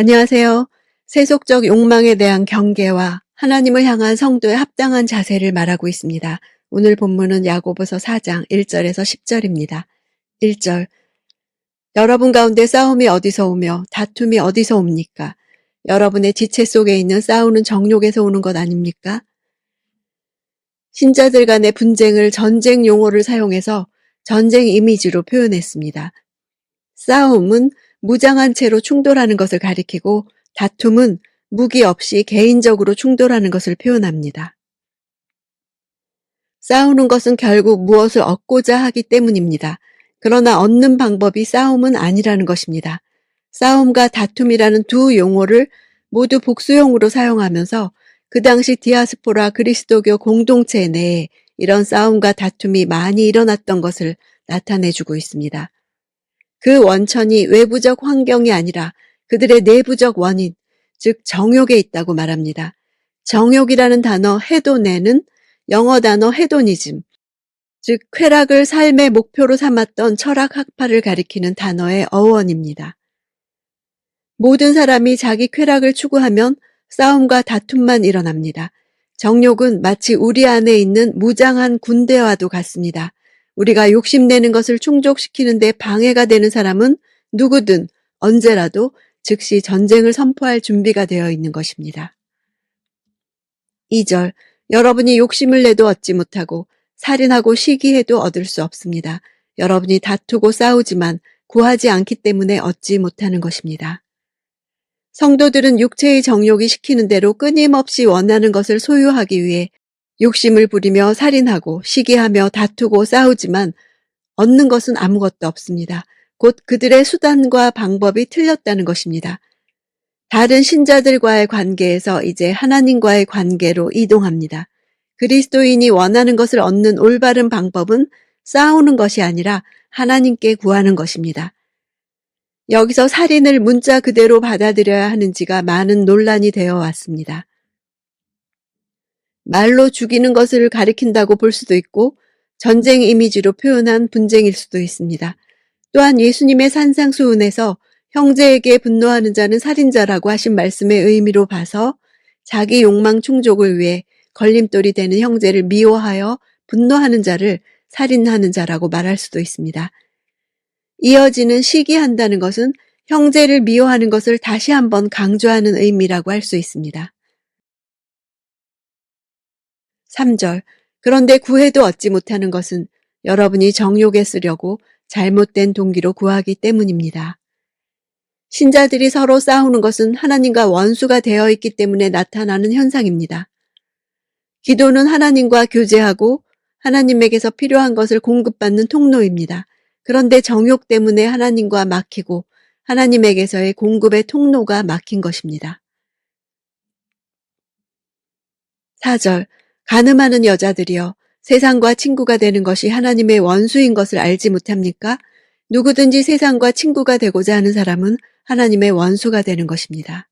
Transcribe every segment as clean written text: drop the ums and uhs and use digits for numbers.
안녕하세요. 세속적 욕망에 대한 경계와 하나님을 향한 성도의 합당한 자세를 말하고 있습니다. 오늘 본문은 야고보서 4장 1절에서 10절입니다. 1절. 여러분 가운데 싸움이 어디서 오며 다툼이 어디서 옵니까? 여러분의 지체 속에 있는 싸우는 정욕에서 오는 것 아닙니까? 신자들 간의 분쟁을 전쟁 용어를 사용해서 전쟁 이미지로 표현했습니다. 싸움은 무장한 채로 충돌하는 것을 가리키고 다툼은 무기 없이 개인적으로 충돌하는 것을 표현합니다. 싸우는 것은 결국 무엇을 얻고자 하기 때문입니다. 그러나 얻는 방법이 싸움은 아니라는 것입니다. 싸움과 다툼이라는 두 용어를 모두 복수형으로 사용하면서 그 당시 디아스포라 그리스도교 공동체 내에 이런 싸움과 다툼이 많이 일어났던 것을 나타내주고 있습니다. 그 원천이 외부적 환경이 아니라 그들의 내부적 원인, 즉 정욕에 있다고 말합니다. 정욕이라는 단어 헤도네는 영어 단어 헤도니즘, 즉 쾌락을 삶의 목표로 삼았던 철학 학파를 가리키는 단어의 어원입니다. 모든 사람이 자기 쾌락을 추구하면 싸움과 다툼만 일어납니다. 정욕은 마치 우리 안에 있는 무장한 군대와도 같습니다. 우리가 욕심내는 것을 충족시키는 데 방해가 되는 사람은 누구든 언제라도 즉시 전쟁을 선포할 준비가 되어 있는 것입니다. 2절. 여러분이 욕심을 내도 얻지 못하고 살인하고 시기해도 얻을 수 없습니다. 여러분이 다투고 싸우지만 구하지 않기 때문에 얻지 못하는 것입니다. 성도들은 육체의 정욕이 시키는 대로 끊임없이 원하는 것을 소유하기 위해 욕심을 부리며 살인하고 시기하며 다투고 싸우지만 얻는 것은 아무것도 없습니다. 곧 그들의 수단과 방법이 틀렸다는 것입니다. 다른 신자들과의 관계에서 이제 하나님과의 관계로 이동합니다. 그리스도인이 원하는 것을 얻는 올바른 방법은 싸우는 것이 아니라 하나님께 구하는 것입니다. 여기서 살인을 문자 그대로 받아들여야 하는지가 많은 논란이 되어 왔습니다. 말로 죽이는 것을 가리킨다고 볼 수도 있고 전쟁 이미지로 표현한 분쟁일 수도 있습니다. 또한 예수님의 산상수훈에서 형제에게 분노하는 자는 살인자라고 하신 말씀의 의미로 봐서 자기 욕망 충족을 위해 걸림돌이 되는 형제를 미워하여 분노하는 자를 살인하는 자라고 말할 수도 있습니다. 이어지는 시기한다는 것은 형제를 미워하는 것을 다시 한번 강조하는 의미라고 할 수 있습니다. 3절. 그런데 구해도 얻지 못하는 것은 여러분이 정욕에 쓰려고 잘못된 동기로 구하기 때문입니다. 신자들이 서로 싸우는 것은 하나님과 원수가 되어 있기 때문에 나타나는 현상입니다. 기도는 하나님과 교제하고 하나님에게서 필요한 것을 공급받는 통로입니다. 그런데 정욕 때문에 하나님과 막히고 하나님에게서의 공급의 통로가 막힌 것입니다. 4절. 간음하는 여자들이여 세상과 친구가 되는 것이 하나님의 원수인 것을 알지 못합니까? 누구든지 세상과 친구가 되고자 하는 사람은 하나님의 원수가 되는 것입니다.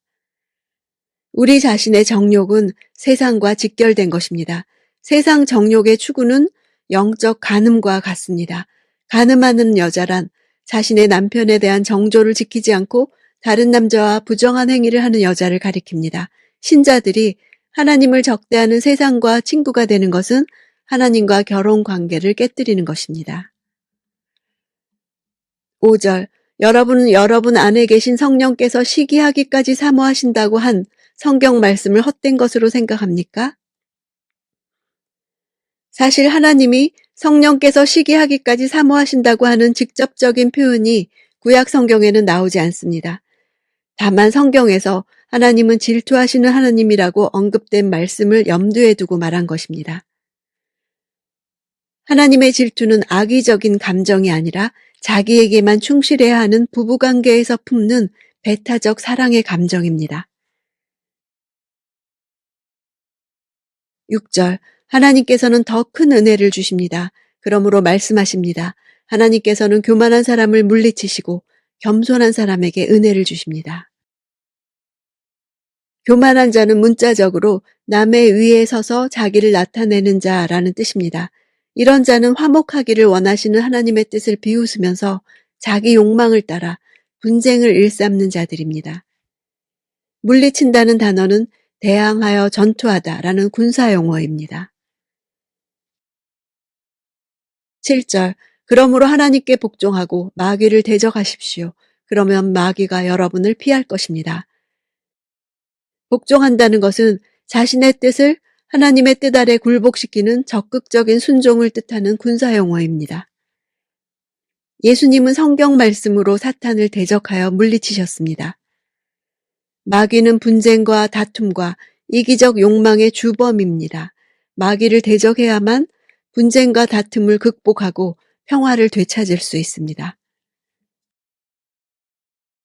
우리 자신의 정욕은 세상과 직결된 것입니다. 세상 정욕의 추구는 영적 간음과 같습니다. 간음하는 여자란 자신의 남편에 대한 정조를 지키지 않고 다른 남자와 부정한 행위를 하는 여자를 가리킵니다. 신자들이 하나님을 적대하는 세상과 친구가 되는 것은 하나님과 결혼 관계를 깨뜨리는 것입니다. 5절. 여러분은 여러분 안에 계신 성령께서 시기하기까지 사모하신다고 한 성경 말씀을 헛된 것으로 생각합니까? 사실 하나님이 성령께서 시기하기까지 사모하신다고 하는 직접적인 표현이 구약 성경에는 나오지 않습니다. 다만 성경에서 하나님은 질투하시는 하나님이라고 언급된 말씀을 염두에 두고 말한 것입니다. 하나님의 질투는 악의적인 감정이 아니라 자기에게만 충실해야 하는 부부관계에서 품는 배타적 사랑의 감정입니다. 6절. 하나님께서는 더 큰 은혜를 주십니다. 그러므로 말씀하십니다. 하나님께서는 교만한 사람을 물리치시고 겸손한 사람에게 은혜를 주십니다. 교만한 자는 문자적으로 남의 위에 서서 자기를 나타내는 자라는 뜻입니다. 이런 자는 화목하기를 원하시는 하나님의 뜻을 비웃으면서 자기 욕망을 따라 분쟁을 일삼는 자들입니다. 물리친다는 단어는 대항하여 전투하다라는 군사 용어입니다. 7절 그러므로 하나님께 복종하고 마귀를 대적하십시오. 그러면 마귀가 여러분을 피할 것입니다. 복종한다는 것은 자신의 뜻을 하나님의 뜻 아래 굴복시키는 적극적인 순종을 뜻하는 군사 용어입니다. 예수님은 성경 말씀으로 사탄을 대적하여 물리치셨습니다. 마귀는 분쟁과 다툼과 이기적 욕망의 주범입니다. 마귀를 대적해야만 분쟁과 다툼을 극복하고 평화를 되찾을 수 있습니다.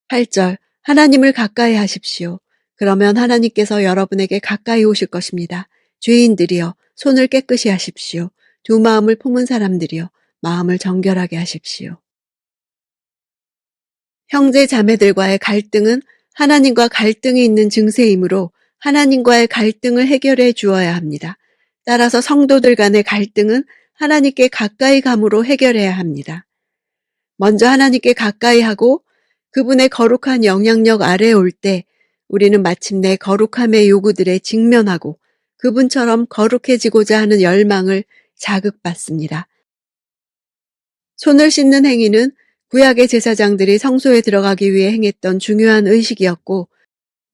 8절 하나님을 가까이 하십시오. 그러면 하나님께서 여러분에게 가까이 오실 것입니다. 죄인들이여 손을 깨끗이 하십시오. 두 마음을 품은 사람들이여 마음을 정결하게 하십시오. 형제 자매들과의 갈등은 하나님과 갈등이 있는 증세이므로 하나님과의 갈등을 해결해 주어야 합니다. 따라서 성도들 간의 갈등은 하나님께 가까이 감으로 해결해야 합니다. 먼저 하나님께 가까이 하고 그분의 거룩한 영향력 아래에 올 때 우리는 마침내 거룩함의 요구들에 직면하고 그분처럼 거룩해지고자 하는 열망을 자극받습니다. 손을 씻는 행위는 구약의 제사장들이 성소에 들어가기 위해 행했던 중요한 의식이었고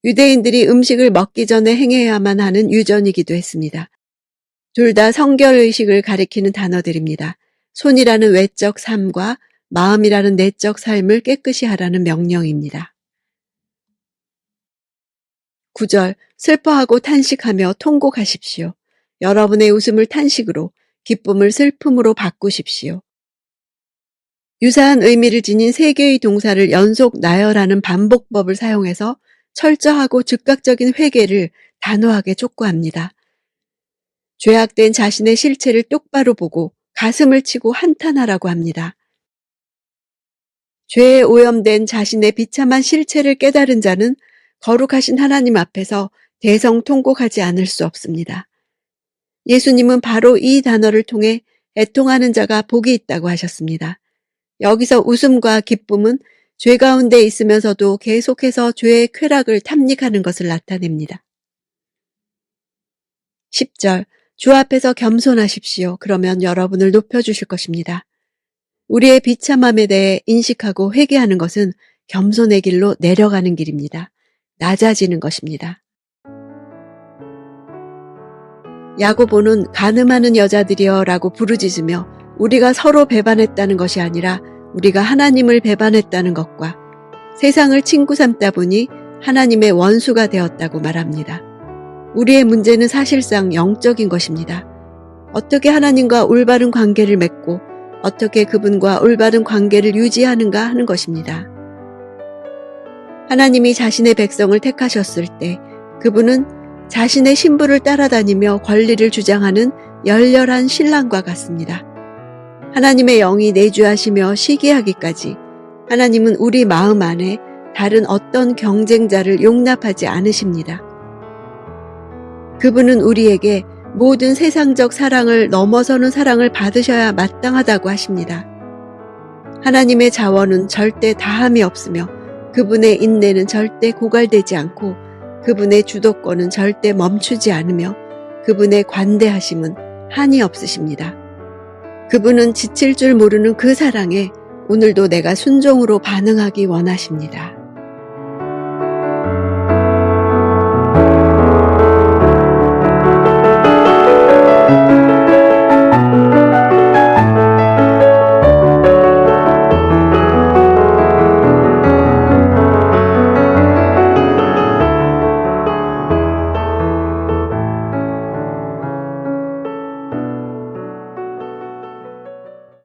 유대인들이 음식을 먹기 전에 행해야만 하는 유전이기도 했습니다. 둘 다 성결의식을 가리키는 단어들입니다. 손이라는 외적 삶과 마음이라는 내적 삶을 깨끗이 하라는 명령입니다. 9절 슬퍼하고 탄식하며 통곡하십시오. 여러분의 웃음을 탄식으로 기쁨을 슬픔으로 바꾸십시오. 유사한 의미를 지닌 세 개의 동사를 연속 나열하는 반복법을 사용해서 철저하고 즉각적인 회개를 단호하게 촉구합니다. 죄악된 자신의 실체를 똑바로 보고 가슴을 치고 한탄하라고 합니다. 죄에 오염된 자신의 비참한 실체를 깨달은 자는 거룩하신 하나님 앞에서 대성통곡하지 않을 수 없습니다. 예수님은 바로 이 단어를 통해 애통하는 자가 복이 있다고 하셨습니다. 여기서 웃음과 기쁨은 죄 가운데 있으면서도 계속해서 죄의 쾌락을 탐닉하는 것을 나타냅니다. 10절 주 앞에서 겸손하십시오. 그러면 여러분을 높여주실 것입니다. 우리의 비참함에 대해 인식하고 회개하는 것은 겸손의 길로 내려가는 길입니다. 낮아지는 것입니다. 야고보는 간음하는 여자들이여 라고 부르짖으며 우리가 서로 배반했다는 것이 아니라 우리가 하나님을 배반했다는 것과 세상을 친구 삼다 보니 하나님의 원수가 되었다고 말합니다. 우리의 문제는 사실상 영적인 것입니다. 어떻게 하나님과 올바른 관계를 맺고 어떻게 그분과 올바른 관계를 유지하는가 하는 것입니다. 하나님이 자신의 백성을 택하셨을 때 그분은 자신의 신부를 따라다니며 권리를 주장하는 열렬한 신랑과 같습니다. 하나님의 영이 내주하시며 시기하기까지 하나님은 우리 마음 안에 다른 어떤 경쟁자를 용납하지 않으십니다. 그분은 우리에게 모든 세상적 사랑을 넘어서는 사랑을 받으셔야 마땅하다고 하십니다. 하나님의 자원은 절대 다함이 없으며 그분의 인내는 절대 고갈되지 않고 그분의 주도권은 절대 멈추지 않으며 그분의 관대하심은 한이 없으십니다. 그분은 지칠 줄 모르는 그 사랑에 오늘도 내가 순종으로 반응하기 원하십니다.